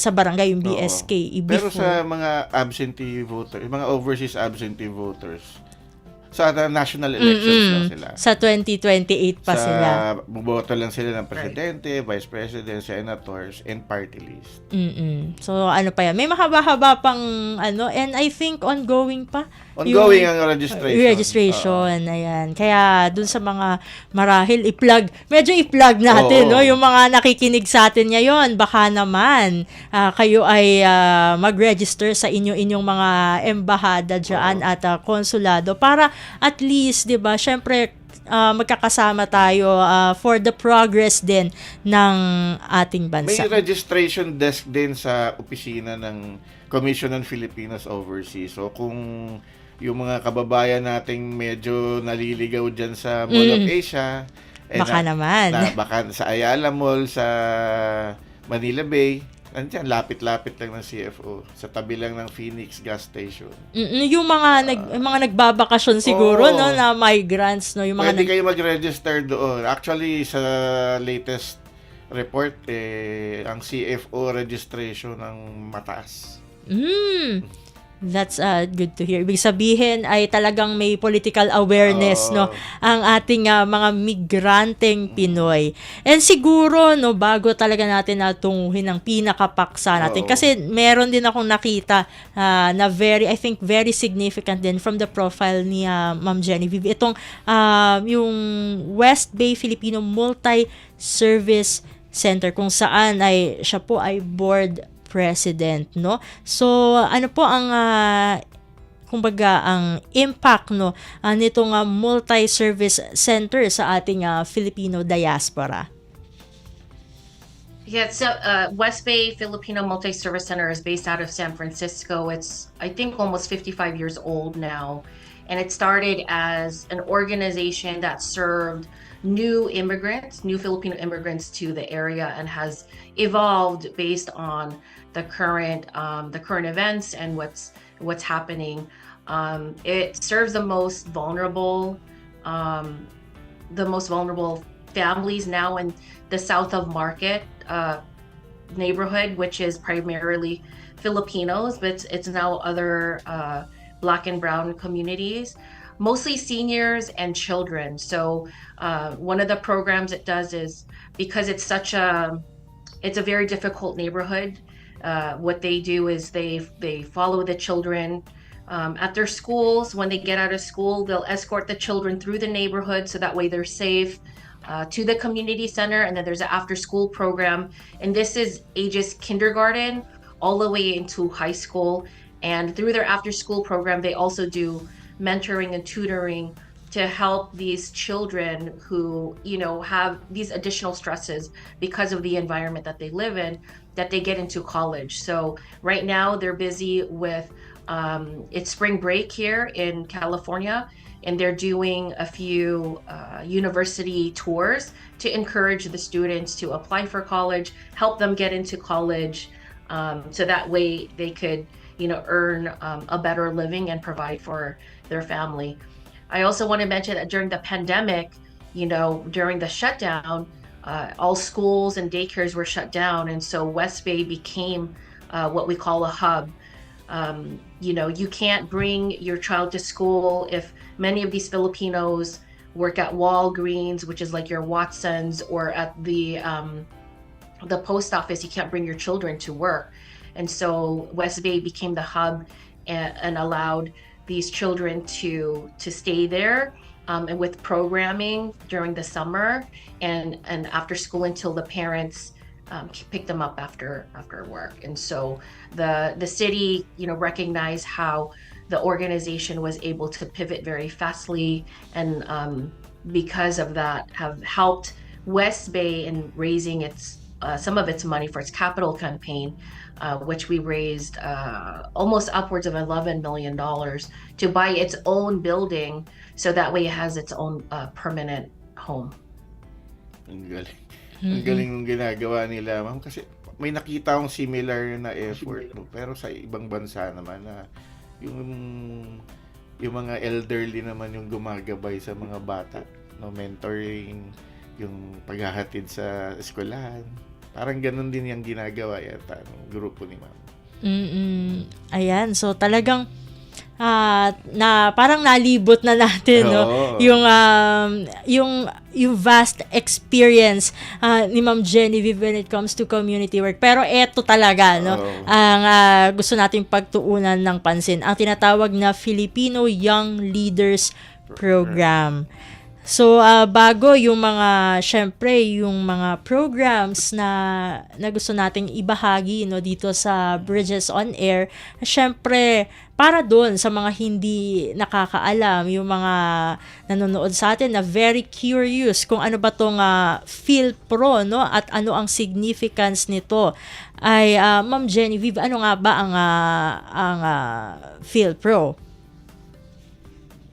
Speaker 3: sa barangay, yung BSK.
Speaker 4: Pero sa mga absentee voters, mga overseas absentee voters, sa national elections lang sila.
Speaker 3: Sa 2028 pa sila.
Speaker 4: Buboto lang sila ng presidente, vice president, senators, and party list.
Speaker 3: So ano pa yan? May mahaba-haba pang and I think ongoing pa.
Speaker 4: Ongoing ang registration.
Speaker 3: Ayan. Kaya dun sa mga marahil medyo i-plug natin, no? Yung mga nakikinig sa atin ngayon, baka naman kayo ay mag-register sa inyong mga embahada dyan at konsulado para at least, 'di ba? Syempre magkakasama tayo for the progress din ng ating bansa.
Speaker 4: May registration desk din sa opisina ng Commission on Filipinos Overseas. So kung yung mga kababayan nating medyo naliligaw dyan sa Mall of Asia,
Speaker 3: baka naman.
Speaker 4: Baka sa Ayala Mall, sa Manila Bay, Nandiyan, lapit-lapit lang ng CFO. Sa tabi lang ng Phoenix gas station.
Speaker 3: Yung mga nagbabakasyon siguro,
Speaker 4: Oo.
Speaker 3: no, na migrants, no, yung mga
Speaker 4: Pwede kayo mag-register doon. Actually, sa latest report, ang CFO registration ng mataas.
Speaker 3: That's good to hear. Ibig sabihin ay talagang may political awareness, no, ang ating mga migranteng Pinoy. And siguro, no, bago talaga natin natunguhin ang pinakapaksa natin,
Speaker 4: Oo.
Speaker 3: kasi meron din akong nakita na I think very significant din from the profile ni Ma'am Genevieve. Itong yung West Bay Filipino Multi-Service Center, kung saan ay siya po ay board president, no? So, ano po ang kumbaga ang impact, no, nitong multi-service center sa ating Filipino diaspora?
Speaker 8: Yeah, so West Bay Filipino Multi-Service Center is based out of San Francisco. It's, I think, almost 55 years old now. And it started as an organization that served new Filipino immigrants to the area, and has evolved based on the current events and what's happening. It serves the most vulnerable families now in the south of Market neighborhood, which is primarily Filipinos, but it's now other Black and brown communities, mostly seniors and children. So one of the programs it does is, because it's a very difficult neighborhood, what they do is they follow the children at their schools. When they get out of school, they'll escort the children through the neighborhood so that way they're safe, to the community center. And then there's an after school program, and this is ages kindergarten all the way into high school. And through their after school program, they also do mentoring and tutoring to help these children who, have these additional stresses because of the environment that they live in, that they get into college. So right now they're busy with, it's spring break here in California, and they're doing a few university tours to encourage the students to apply for college, help them get into college, so that way they could earn a better living and provide for their family. I also want to mention that during the pandemic, during the shutdown, all schools and daycares were shut down. And so West Bay became what we call a hub. You can't bring your child to school if many of these Filipinos work at Walgreens, which is like your Watsons, or at the post office. You can't bring your children to work. And so West Bay became the hub, and allowed these children to stay there, and with programming during the summer and after school until the parents pick them up after work. And so the city recognized how the organization was able to pivot very fastly, and because of that have helped West Bay in raising some of its money for its capital campaign, which we raised almost upwards of $11 million to buy its own building, so that way it has its own permanent home.
Speaker 4: Ang galing. Ang galing ng ginagawa nila, ma'am. Kasi may nakita akong similar na effort, no? Pero sa ibang bansa naman na yung mga elderly naman yung gumagabay sa mga bata, no? Mentoring, yung paghahatid sa eskwelahan. Parang ganun din yung ginagawa yata ng grupo ni ma'am.
Speaker 3: Ayan, so talagang na parang nalibot na natin, no, yung vast experience ni Ma'am Genevieve when it comes to community work. Pero eto talaga, no, ang gusto nating pagtuunan ng pansin, ang tinatawag na Filipino Young Leaders Program. So, bago yung yung mga programs na gusto nating ibahagi, no, dito sa Bridges on Air, syempre, para doon sa mga hindi nakakaalam, yung mga nanonood sa atin na very curious kung ano ba tong PhilPro, no, at ano ang significance nito, ay Ma'am Genevieve, ano nga ba ang PhilPro?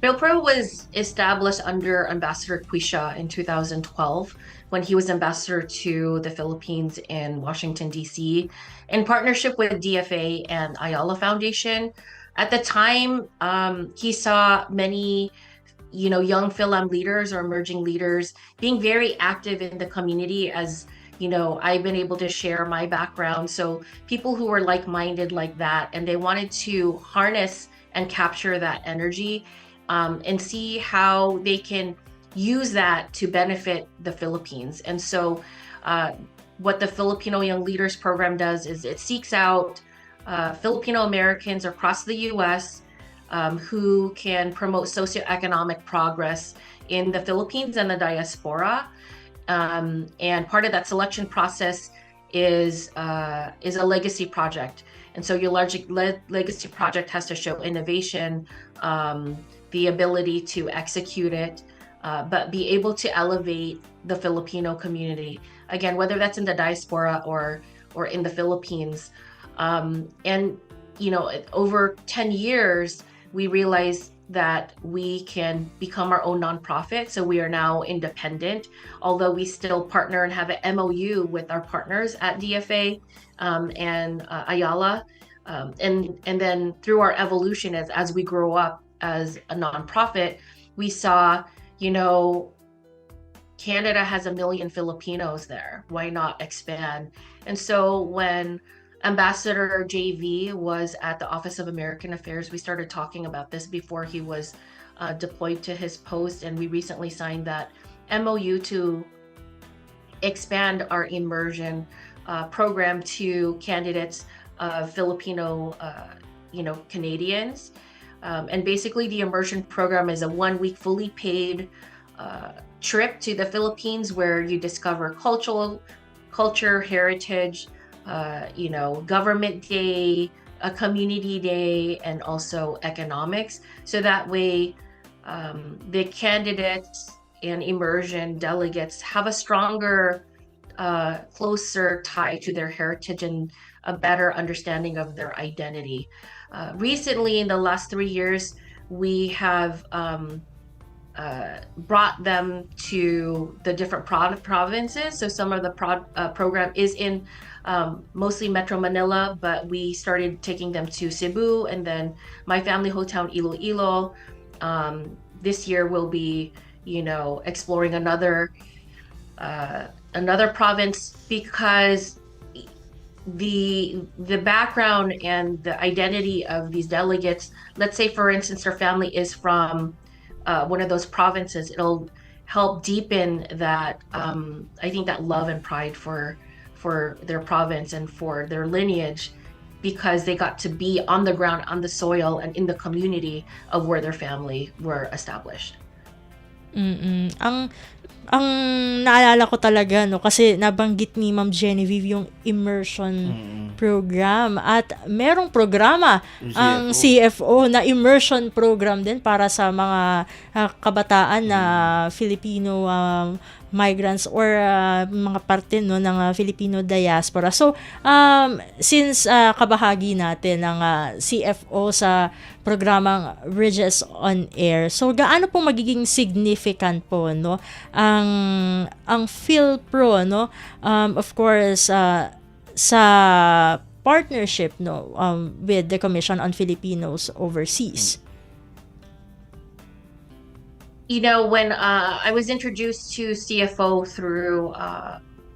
Speaker 8: PhilPro was established under Ambassador Quisha in 2012 when he was ambassador to the Philippines in Washington, D.C., in partnership with DFA and Ayala Foundation. At the time, he saw many young Philam leaders or emerging leaders being very active in the community. As I've been able to share my background. So people who were like-minded like that, and they wanted to harness and capture that energy and see how they can use that to benefit the Philippines. And so what the Filipino Young Leaders Program does is it seeks out Filipino Americans across the U.S. Who can promote socioeconomic progress in the Philippines and the diaspora. And part of that selection process is a legacy project. And so your legacy project has to show innovation, the ability to execute it, but be able to elevate the Filipino community. Again, whether that's in the diaspora or in the Philippines. And over 10 years, we realized that we can become our own nonprofit. So we are now independent, although we still partner and have an MOU with our partners at DFA and Ayala. And then through our evolution as we grow up as a nonprofit, we saw, Canada has 1 million Filipinos there. Why not expand? And so when Ambassador JV was at the Office of American Affairs, we started talking about this before he was deployed to his post, and we recently signed that MOU to expand our immersion program to candidates of Filipino, Canadians. And basically the immersion program is a 1-week fully paid trip to the Philippines where you discover culture, heritage, government day, a community day, and also economics. So that way, the candidates and immersion delegates have a stronger, closer tie to their heritage and a better understanding of their identity. Recently, in the last 3 years, we have brought them to the different provinces. So some of the program is in mostly Metro Manila, but we started taking them to Cebu and then my family hometown Iloilo. This year we'll be, exploring another province, because the background and the identity of these delegates, let's say for instance their family is from one of those provinces, it'll help deepen that I think that love and pride for their province and for their lineage, because they got to be on the ground, on the soil, and in the community of where their family were established.
Speaker 3: Ang naalala ko talaga, no, kasi nabanggit ni Ma'am Genevieve yung immersion program, at merong programa ang CFO na immersion program din para sa mga kabataan na Filipino migrants or mga parte ng Filipino diaspora. So since kabahagi natin ng CFO sa programang Bridges on Air, so gaano po magiging significant po ang PhilPro, of course sa partnership with the Commission on Filipinos Overseas?
Speaker 8: When I was introduced to CFO through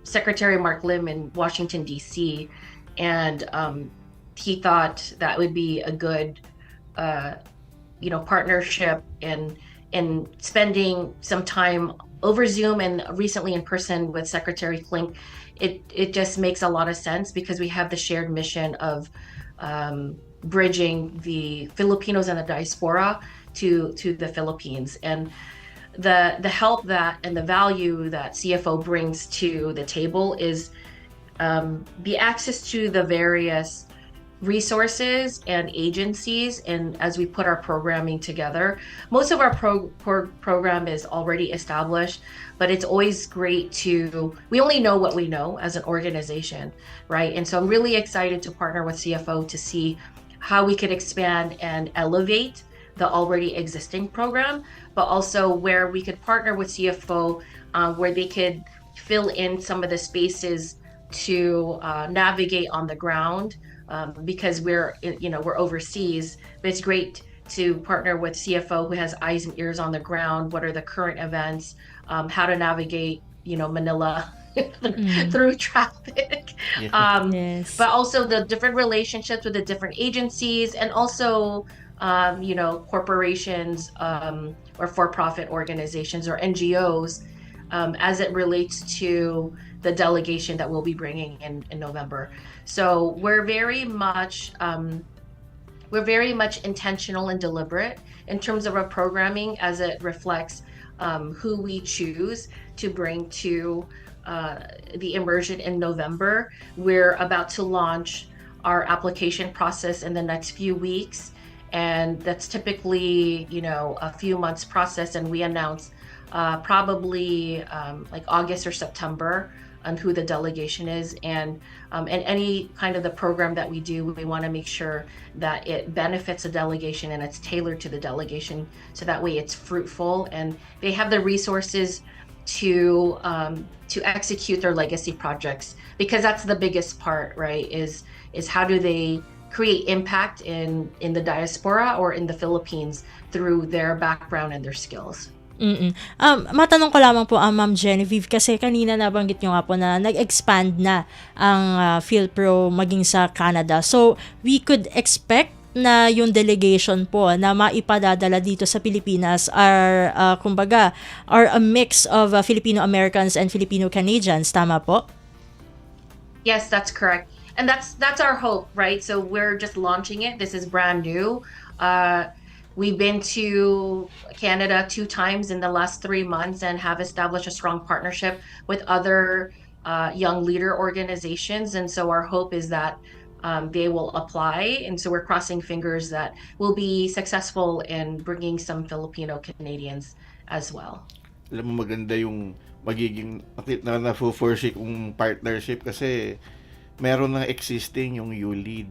Speaker 8: Secretary Mark Lim in Washington, D.C., and he thought that would be a good, partnership and spending some time over Zoom and recently in person with Secretary Klink. It just makes a lot of sense, because we have the shared mission of bridging the Filipinos and the diaspora to the Philippines, and the help that and the value that CFO brings to the table is the access to the various resources and agencies. And as we put our programming together, most of our program is already established, but it's always great we only know what we know as an organization, right? And so I'm really excited to partner with CFO to see how we could expand and elevate the already existing program, but also where we could partner with CFO, where they could fill in some of the spaces to navigate on the ground, because we're overseas. But it's great to partner with CFO who has eyes and ears on the ground. What are the current events? How to navigate, Manila through traffic.
Speaker 4: Yeah.
Speaker 3: Yes.
Speaker 8: But also the different relationships with the different agencies, and also corporations, or for-profit organizations or NGOs, as it relates to the delegation that we'll be bringing in November. So we're very much intentional and deliberate in terms of our programming, as it reflects who we choose to bring to the immersion in November. We're about to launch our application process in the next few weeks, and that's typically a few months process, and we announce probably like August or September on who the delegation is, and any kind of the program that we do, we want to make sure that it benefits the delegation and it's tailored to the delegation, so that way it's fruitful and they have the resources to execute their legacy projects, because that's the biggest part, right? Is how do they create impact in the diaspora or in the Philippines through their background and their skills.
Speaker 3: Matanong ko lamang po, Ma'am Genevieve, kasi kanina nabanggit nyo nga po na nag-expand na ang PhilPro maging sa Canada. So, we could expect na yung delegation po na maipadadala dito sa Pilipinas are, are a mix of Filipino-Americans and Filipino-Canadians. Tama po?
Speaker 8: Yes, that's correct. And that's our hope, right? So we're just launching it. This is brand new. We've been to Canada 2 times in the last 3 months and have established a strong partnership with other young leader organizations. And so our hope is that they will apply. And so we're crossing fingers that we'll be successful in bringing some Filipino Canadians as well.
Speaker 4: Alam mo, maganda yung magiging na-foresee kong partnership, kasi meron na existing yung ULEAD.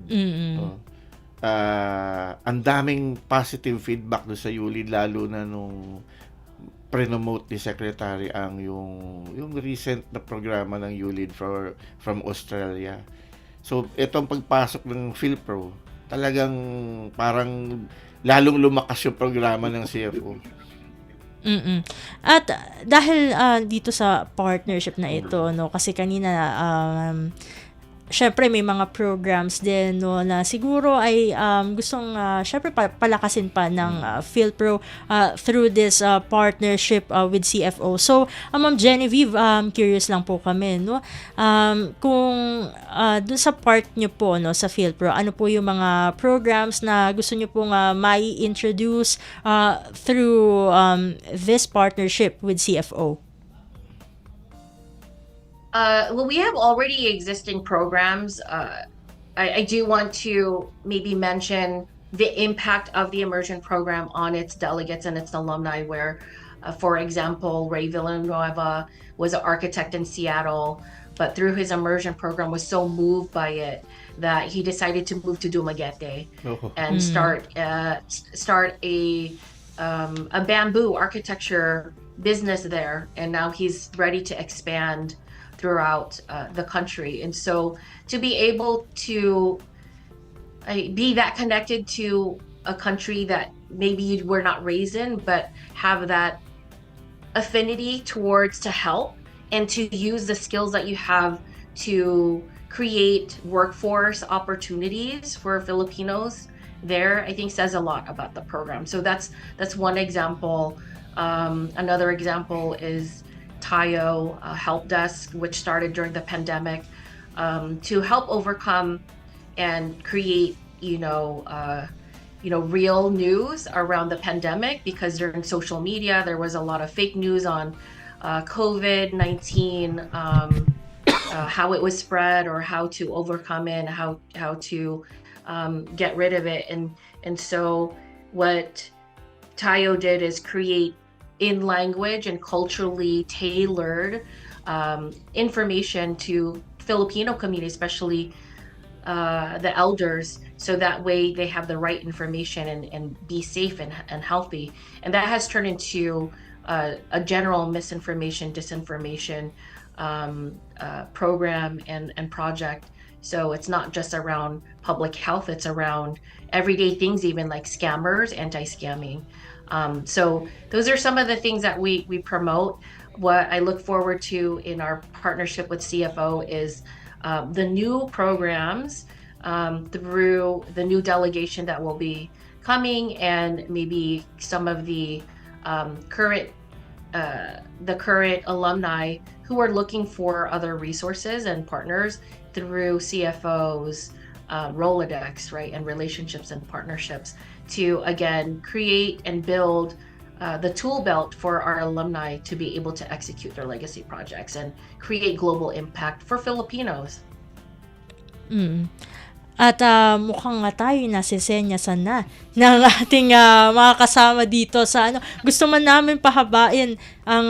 Speaker 4: Ang daming positive feedback do sa ULEAD, lalo na nung pre-promote ni Secretary ang yung recent na programa ng ULEAD from Australia. So itong pagpasok ng PhilPro, talagang parang lalong lumakas yung programa ng CFO.
Speaker 3: At dahil dito sa partnership na ito, no, kasi kanina syempre may mga programs din, no, na siguro ay gustong syempre palakasin pa ng PhilPro through this partnership with CFO. So, Ma'am Genevieve, curious lang po kami, no, kung dun sa part nyo po, no, sa PhilPro, ano po yung mga programs na gusto nyo pong mai-introduce through this partnership with CFO?
Speaker 8: Well, we have already existing programs. I do want to maybe mention the impact of the immersion program on its delegates and its alumni, where, for example, Ray Villanueva was an architect in Seattle, but through his immersion program was so moved by it that he decided to move to Dumaguete and start a bamboo architecture business there. And now he's ready to expand throughout the country. And so to be able to be that connected to a country that maybe you were not raised in, but have that affinity towards to help and to use the skills that you have to create workforce opportunities for Filipinos there, I think says a lot about the program. So that's one example. Another example is Tayo Help Desk, which started during the pandemic, to help overcome and create, real news around the pandemic, because during social media there was a lot of fake news on COVID-19, how it was spread or how to overcome it, and how to get rid of it, and so what Tayo did is create in language and culturally tailored information to Filipino community, especially the elders, so that way they have the right information and be safe and healthy. And that has turned into a general misinformation, disinformation program and project. So it's not just around public health, it's around everyday things, even like scammers, anti-scamming. So those are some of the things that we promote. What I look forward to in our partnership with CFO is the new programs through the new delegation that will be coming, and maybe some of the current alumni who are looking for other resources and partners through CFO's Rolodex, right, and relationships and partnerships to, again, create and build the tool belt for our alumni to be able to execute their legacy projects and create global impact for Filipinos.
Speaker 3: At mukhang nga tayo nasisenyasan na ng ating mga kasama dito sa Gusto man namin pahabain ang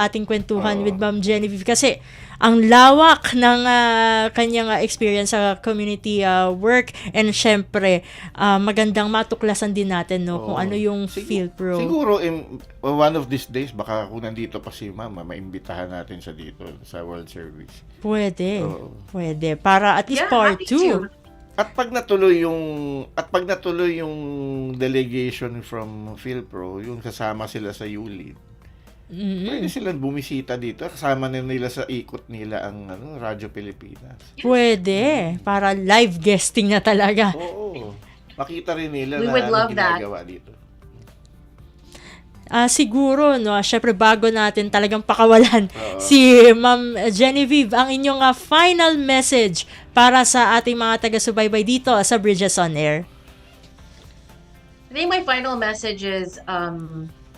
Speaker 3: ating kwentuhan with Ma'am Genevieve kasi ang lawak ng kanyang experience sa community work, and syempre magandang matuklasan din natin kung ano yung PhilPro.
Speaker 4: Siguro one of these days baka kung nandito pa si Mama, maimbitahan natin siya dito sa World Service.
Speaker 3: Pwede. Para at least part 2.
Speaker 4: At pag natuloy yung delegation from PhilPro, yung kasama sila sa ULID, pwede silang bumisita dito. Kasama na nila sa ikot nila ang Radyo Pilipinas.
Speaker 3: Pwede. Para live guesting na talaga.
Speaker 4: Oo. Makita rin nila
Speaker 8: We
Speaker 4: na
Speaker 8: would love
Speaker 4: ginagawa dito.
Speaker 3: Siguro, syempre bago natin talagang pakawalan si Ma'am Genevieve, ang inyong final message para sa ating mga taga-subaybay dito sa Bridges on Air.
Speaker 8: I think my final message is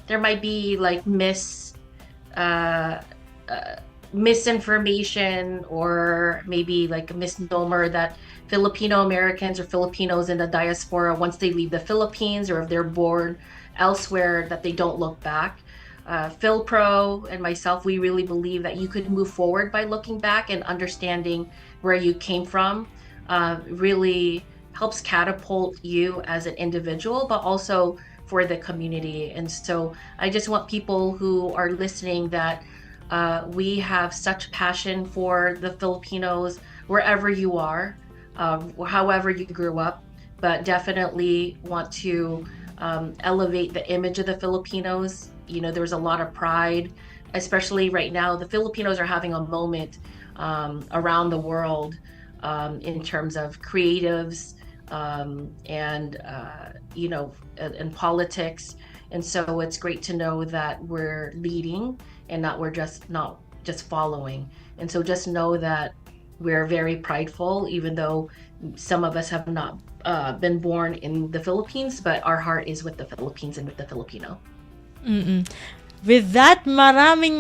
Speaker 8: there might be like misinformation or maybe like a misnomer that Filipino Americans or Filipinos in the diaspora, once they leave the Philippines or if they're born elsewhere, that they don't look back. PhilPro and myself, we really believe that you could move forward by looking back and understanding where you came from. Really helps catapult you as an individual, but also for the community. And so I just want people who are listening that we have such passion for the Filipinos wherever you are, however you grew up, but definitely want to elevate the image of the Filipinos. You know, there's a lot of pride, especially right now. The Filipinos are having a moment around the world in terms of creatives and politics. And so it's great to know that we're leading and not just following. And so just know that we're very prideful, even though some of us have not been born in the Philippines, but our heart is with the Philippines and with the Filipino.
Speaker 3: With that, maraming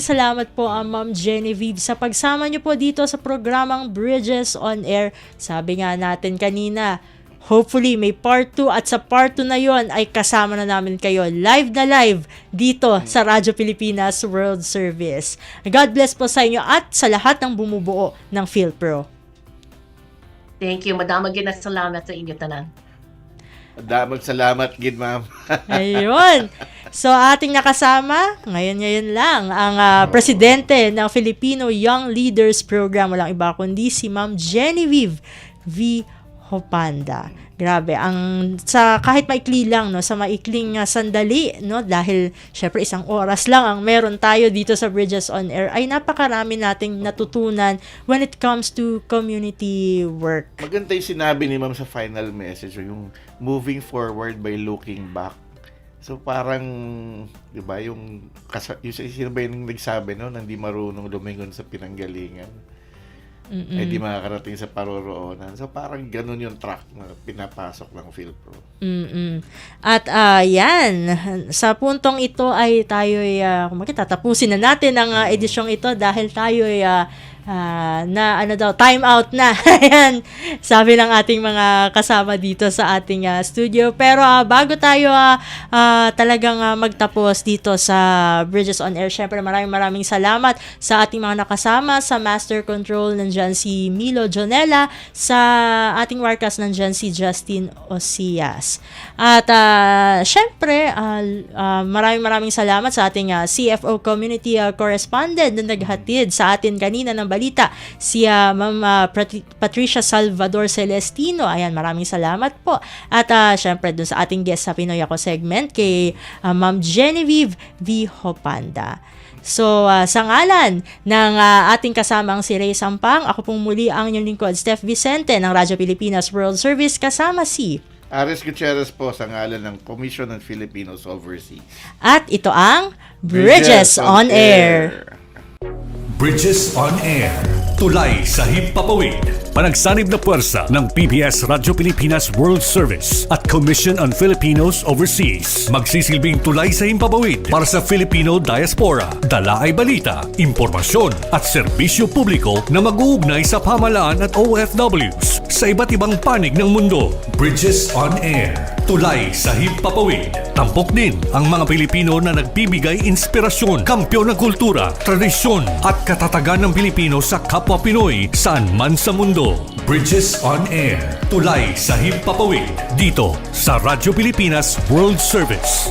Speaker 3: salamat po Ma'am Genevieve sa pagsama niyo po dito sa programang Bridges on Air. Sabi nga natin kanina, hopefully may part 2 at sa part 2 na yon ay kasama na namin kayo live dito sa Radyo Pilipinas World Service. God bless po sa inyo at sa lahat ng bumubuo ng PhilPro.
Speaker 8: Thank you. Madamag na salamat sa inyo tanan.
Speaker 4: Damag salamat, gid ma'am.
Speaker 3: Ayun. So ating nakasama, ngayon lang, ang presidente ng Filipino Young Leaders Program. Walang iba kundi si Ma'am Genevieve V. Hopanda. Grabe, sa kahit maikli lang, sa maikling sandali, dahil syempre 1 oras lang ang meron tayo dito sa Bridges on Air, ay napakarami nating natutunan when it comes to community work.
Speaker 4: Maganda yung sinabi ni ma'am sa final message, yung moving forward by looking back. So parang, di ba, yung sino ba yung nagsabi, nang di marunong lumingon sa pinanggalingan? Di makakarating sa paroroonan. So parang ganun yung track na pinapasok ng PhilPro.
Speaker 3: At yan, sa puntong ito ay tayo tatapusin na natin ang edisyong ito dahil tayo na ano daw, time out na. Ayan, sabi ng ating mga kasama dito sa ating studio. Pero bago tayo talagang magtapos dito sa Bridges on Air, syempre maraming salamat sa ating mga nakasama. Sa Master Control, nandyan si Milo Jonella. Sa ating Warcast, nandyan si Justin Osias. At syempre, maraming salamat sa ating CFO Community Correspondent na naghatid sa atin kanina ng balita, si Ma'am Patricia Salvador Celestino. Ayan, maraming salamat po. At syempre dun sa ating guest sa Pinoy Ako segment, kay Ma'am Genevieve V. Hopanda. So, sa ngalan ng ating kasamang si Ray Sampang, ako pong muli ang inyong lingkod, Steph Vicente ng Radyo Pilipinas World Service, kasama si
Speaker 4: Aris Gutierrez po sa ngalan ng Commission on Filipinos Overseas.
Speaker 3: at ito ang Bridges on Air.
Speaker 1: Bridges on Air. Tulay sa himpapawid. Panagsanib na puwersa ng PBS Radyo Pilipinas World Service at Commission on Filipinos Overseas. Magsisilbing tulay sa himpapawid para sa Filipino diaspora. Dala ay balita, impormasyon at serbisyo publiko na mag-uugnay sa pamahalaan at OFWs sa iba't ibang panig ng mundo. Bridges on Air. Tulay sa himpapawid. Tampok din ang mga Pilipino na nagbibigay inspirasyon, kampyon ng kultura, tradisyon at katatagan ng Pilipino sa kapwa Pinoy saan man sa mundo. Bridges on Air. Tulay sa himpapawid. Dito sa Radyo Pilipinas World Service.